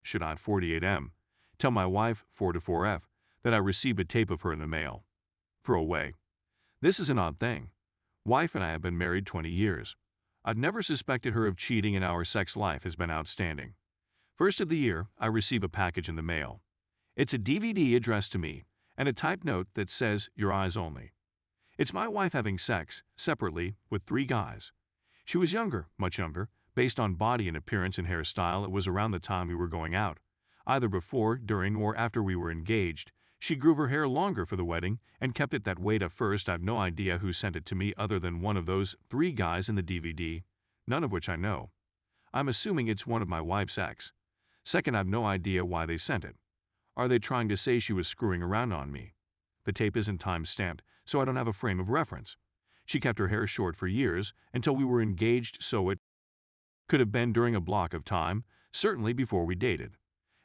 should I 48M, tell my wife 4-4F that I received a tape of her in the mail. Throw away. This is an odd thing. Wife and I have been married 20 years. I'd never suspected her of cheating and our sex life has been outstanding. First of the year, I receive a package in the mail. It's a DVD addressed to me and a typed note that says, "Your eyes only." It's my wife having sex, separately, with 3 guys. She was younger, much younger. Based on body and appearance and hairstyle, it was around the time we were going out. Either before, during, or after we were engaged. She grew her hair longer for the wedding and kept it that way. At first, I've no idea who sent it to me other than one of those 3 guys in the DVD, none of which I know. I'm assuming it's one of my wife's ex. Second, I've no idea why they sent it. Are they trying to say she was screwing around on me? The tape isn't time-stamped, so I don't have a frame of reference. She kept her hair short for years until we were engaged, so it could have been during a block of time, certainly before we dated.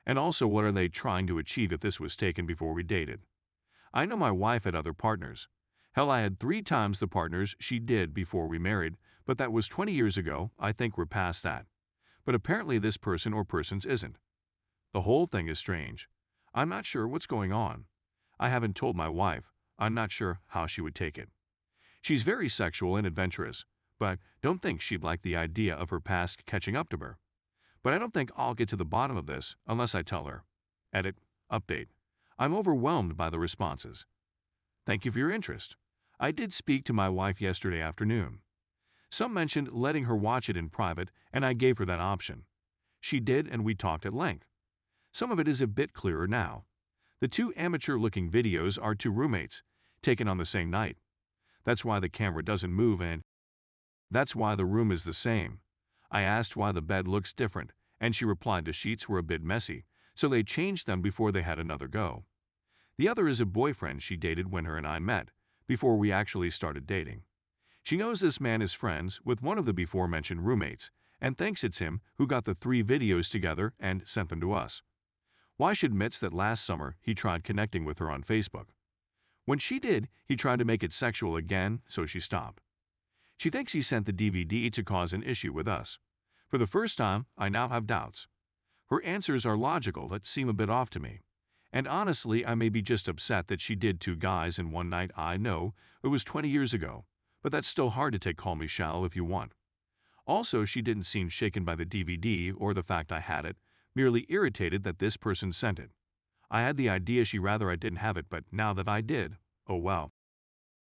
And also, what are they trying to achieve if this was taken before we dated? I know my wife had other partners. Hell, I had 3 times the partners she did before we married, but that was 20 years ago. I think we're past that. But apparently this person or persons isn't. The whole thing is strange. I'm not sure what's going on. I haven't told my wife. I'm not sure how she would take it. She's very sexual and adventurous, but don't think she'd like the idea of her past catching up to her. But I don't think I'll get to the bottom of this unless I tell her. Edit. Update. I'm overwhelmed by the responses. Thank you for your interest. I did speak to my wife yesterday afternoon. Some mentioned letting her watch it in private, and I gave her that option. She did, and we talked at length. Some of it is a bit clearer now. The 2 amateur-looking videos are 2 roommates, taken on the same night. That's why the camera doesn't move, and that's why the room is the same. I asked why the bed looks different, and she replied the sheets were a bit messy, so they changed them before they had another go. The other is a boyfriend she dated when her and I met, before we actually started dating. She knows this man is friends with one of the before-mentioned roommates, and thinks it's him who got the 3 videos together and sent them to us. Why she admits that last summer he tried connecting with her on Facebook. When she did, he tried to make it sexual again, so she stopped. She thinks he sent the DVD to cause an issue with us. For the first time, I now have doubts. Her answers are logical but seem a bit off to me. And honestly, I may be just upset that she did 2 guys in one night. I know it was 20 years ago, but that's still hard to take. Call me shallow if you want. Also, she didn't seem shaken by the DVD or the fact I had it, merely irritated that this person sent it. I had the idea she rather I didn't have it, but now that I did, oh well.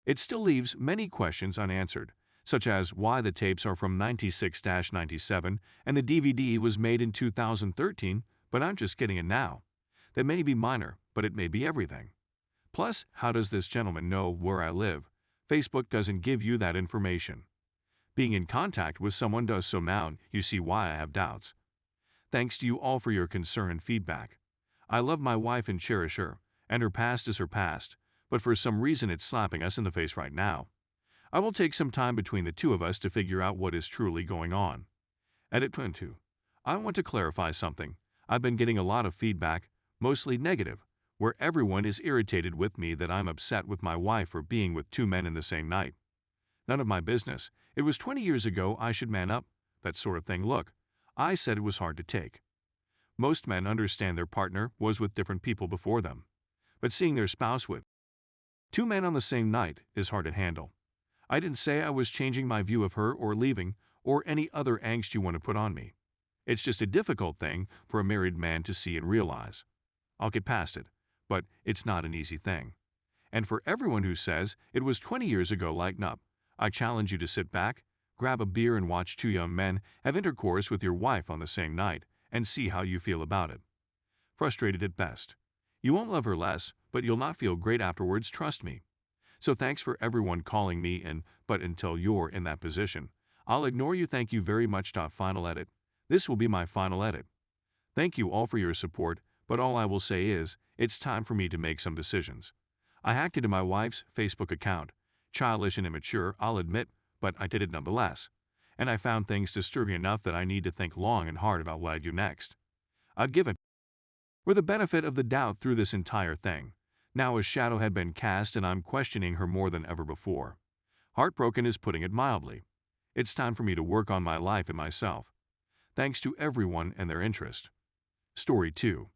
It still leaves many questions unanswered, such as why the tapes are from 96-97 and the DVD was made in 2013, but I'm just getting it now. That may be minor, but it may be everything. Plus, how does this gentleman know where I live? Facebook doesn't give you that information. Being in contact with someone does, so now you see why I have doubts. Thanks to you all for your concern and feedback. I love my wife and cherish her, and her past is her past, but for some reason it's slapping us in the face right now. I will take some time between the 2 of us to figure out what is truly going on. Edit 22. I want to clarify something. I've been getting a lot of feedback, mostly negative, where everyone is irritated with me that I'm upset with my wife for being with 2 men in the same night. None of my business. It was 20 years ago. I should man up, that sort of thing. Look, I said it was hard to take. Most men understand their partner was with different people before them, but seeing their spouse with 2 men on the same night is hard to handle. I didn't say I was changing my view of her or leaving or any other angst you want to put on me. It's just a difficult thing for a married man to see and realize. I'll get past it, but it's not an easy thing. And for everyone who says it was 20 years ago, lighten up. I challenge you to sit back, grab a beer and watch 2 young men have intercourse with your wife on the same night and see how you feel about it. Frustrated at best. You won't love her less, but you'll not feel great afterwards, trust me. So thanks for everyone calling me in, but until you're in that position, I'll ignore you. Thank you very much. Final edit. This will be my final edit. Thank you all for your support, but all I will say is, it's time for me to make some decisions. I hacked into my wife's Facebook account. Childish and immature, I'll admit, but I did it nonetheless. And I found things disturbing enough that I need to think long and hard about what I do next. I'd give it for the benefit of the doubt through this entire thing. Now a shadow had been cast and I'm questioning her more than ever before. Heartbroken is putting it mildly. It's time for me to work on my life and myself. Thanks to everyone and their interest. Story 2.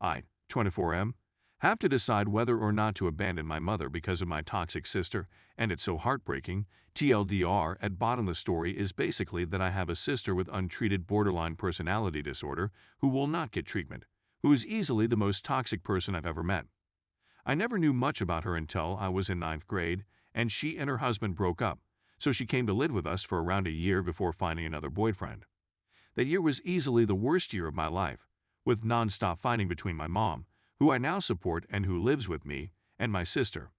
I, 24M, have to decide whether or not to abandon my mother because of my toxic sister, and it's so heartbreaking. TLDR, at bottom the story is basically that I have a sister with untreated borderline personality disorder who will not get treatment, who is easily the most toxic person I've ever met. I never knew much about her until I was in 9th grade, and she and her husband broke up, so she came to live with us for around a year before finding another boyfriend. That year was easily the worst year of my life, with non-stop fighting between my mom, who I now support and who lives with me, and my sister.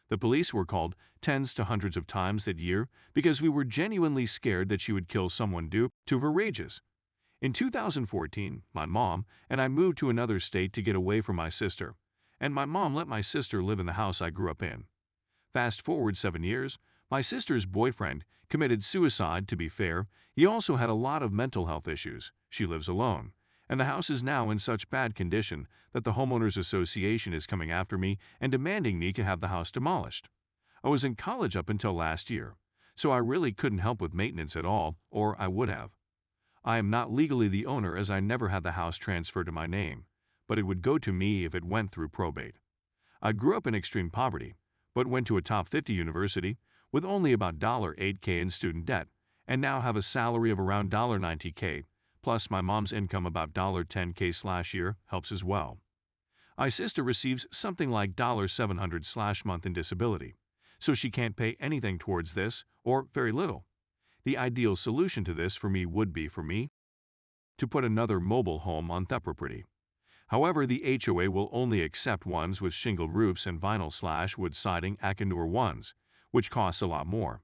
The police were called tens to hundreds of times that year because we were genuinely scared that she would kill someone due to her rages. In 2014, my mom and I moved to another state to get away from my sister, and my mom let my sister live in the house I grew up in. Fast forward 7 years, my sister's boyfriend committed suicide. To be fair, he also had a lot of mental health issues. She lives alone, and the house is now in such bad condition that the homeowners association is coming after me and demanding me to have the house demolished. I was in college up until last year, so I really couldn't help with maintenance at all, or I would have. I am not legally the owner as I never had the house transferred to my name, but it would go to me if it went through probate. I grew up in extreme poverty, but went to a top 50 university with only about $8K in student debt, and now have a salary of around $90K, plus my mom's income about $10K/year helps as well. My sister receives something like $700/month in disability, so she can't pay anything towards this, or very little. The ideal solution to this for me would be for me to put another mobile home on the property. However, the HOA will only accept ones with shingled roofs and vinyl/wood siding Akanur ones, which costs a lot more.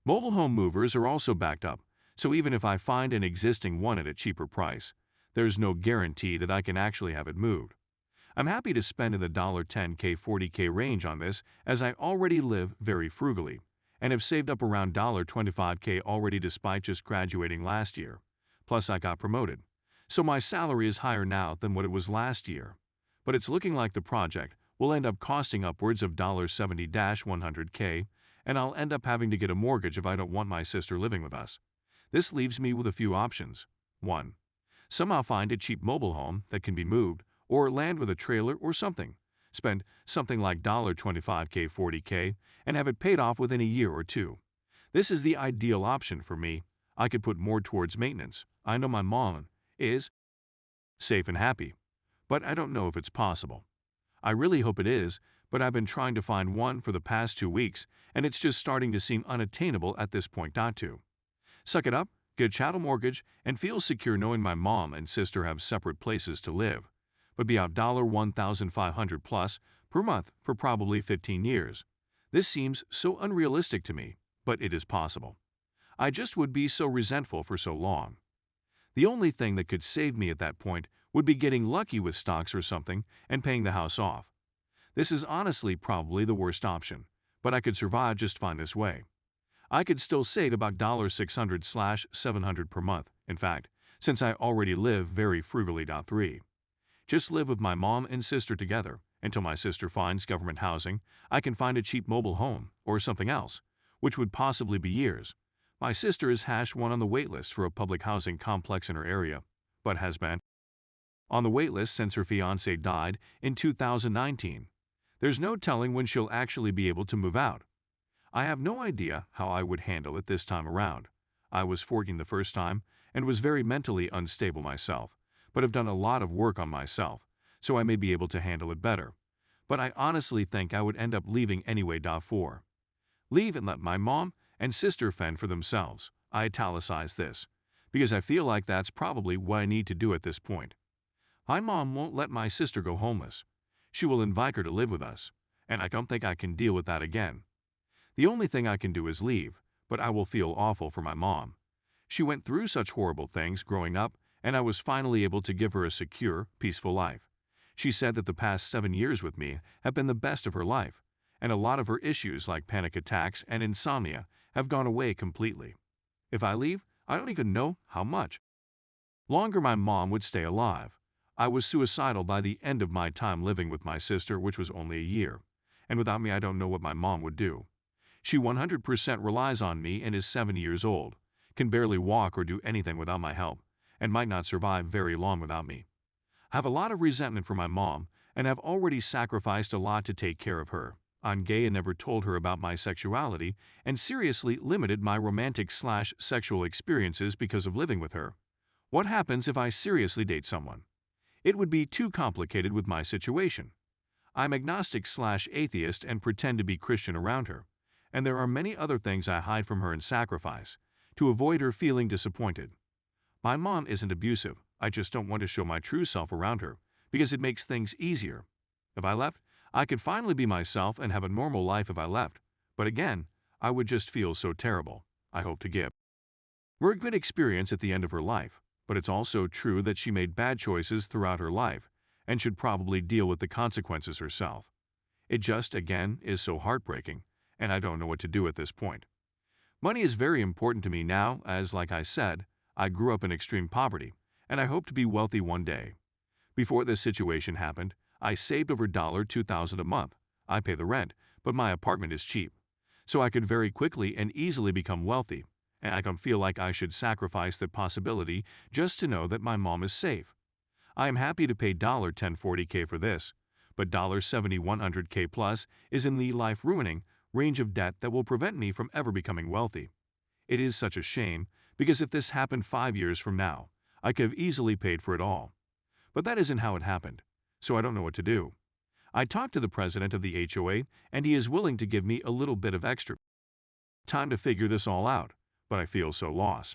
Mobile home movers are also backed up, so even if I find an existing one at a cheaper price, there's no guarantee that I can actually have it moved. I'm happy to spend in the $10K–40K range on this as I already live very frugally and have saved up around $25K already despite just graduating last year. Plus I got promoted, so my salary is higher now than what it was last year. But it's looking like the project will end up costing upwards of $70–100K, and I'll end up having to get a mortgage if I don't want my sister living with us. This leaves me with a few options. 1. Somehow find a cheap mobile home that can be moved, or land with a trailer or something. Spend something like $25K–40K and have it paid off within a year or two. This is the ideal option for me. I could put more towards maintenance. I know my mom is safe and happy, but I don't know if it's possible. I really hope it is, but I've been trying to find one for the past 2 weeks, and it's just starting to seem unattainable at this point. Suck it up, get a chattel mortgage, and feel secure knowing my mom and sister have separate places to live, but be out $1,500+ per month for probably 15 years. This seems so unrealistic to me, but it is possible. I just would be so resentful for so long. The only thing that could save me at that point would be getting lucky with stocks or something and paying the house off. This is honestly probably the worst option, but I could survive just fine this way. I could still save about $600/700 per month, in fact, since I already live very frugally. 3. Just live with my mom and sister together until my sister finds government housing. I can find a cheap mobile home or something else, which would possibly be years. My sister is #1 on the waitlist for a public housing complex in her area, but has been on the waitlist since her fiancé died in 2019. There's no telling when she'll actually be able to move out. I have no idea how I would handle it this time around. I was 14 the first time and was very mentally unstable myself, but have done a lot of work on myself, so I may be able to handle it better. But I honestly think I would end up leaving anyway. 4. Leave and let my mom and sister fend for themselves. I italicize this, because I feel like that's probably what I need to do at this point. My mom won't let my sister go homeless. She will invite her to live with us, and I don't think I can deal with that again. The only thing I can do is leave, but I will feel awful for my mom. She went through such horrible things growing up, and I was finally able to give her a secure, peaceful life. She said that the past 7 years with me have been the best of her life, and a lot of her issues like panic attacks and insomnia have gone away completely. If I leave, I don't even know how much longer my mom would stay alive. I was suicidal by the end of my time living with my sister, which was only a year, and without me I don't know what my mom would do. She 100% relies on me and is 7 years old, can barely walk or do anything without my help, and might not survive very long without me. I have a lot of resentment for my mom and have already sacrificed a lot to take care of her. I'm gay and never told her about my sexuality and seriously limited my romantic/sexual experiences because of living with her. What happens if I seriously date someone? It would be too complicated with my situation. I'm agnostic/atheist and pretend to be Christian around her, and there are many other things I hide from her and sacrifice to avoid her feeling disappointed. My mom isn't abusive, I just don't want to show my true self around her because it makes things easier. If I left, I could finally be myself and have a normal life if I left, but again, I would just feel so terrible. I hope to give her a good experience at the end of her life, but it's also true that she made bad choices throughout her life and should probably deal with the consequences herself. It just, again, is so heartbreaking, and I don't know what to do at this point. Money is very important to me now, as, like I said, I grew up in extreme poverty, and I hope to be wealthy one day. Before this situation happened, I saved over $2,000 a month. I pay the rent, but my apartment is cheap. So I could very quickly and easily become wealthy, and I don't feel like I should sacrifice that possibility just to know that my mom is safe. I am happy to pay $1040K for this, but $7100K plus is in the life-ruining range of debt that will prevent me from ever becoming wealthy. It is such a shame, because if this happened 5 years from now, I could have easily paid for it all. But that isn't how it happened, so I don't know what to do. I talked to the president of the HOA, and he is willing to give me a little bit of extra time to figure this all out, but I feel so lost.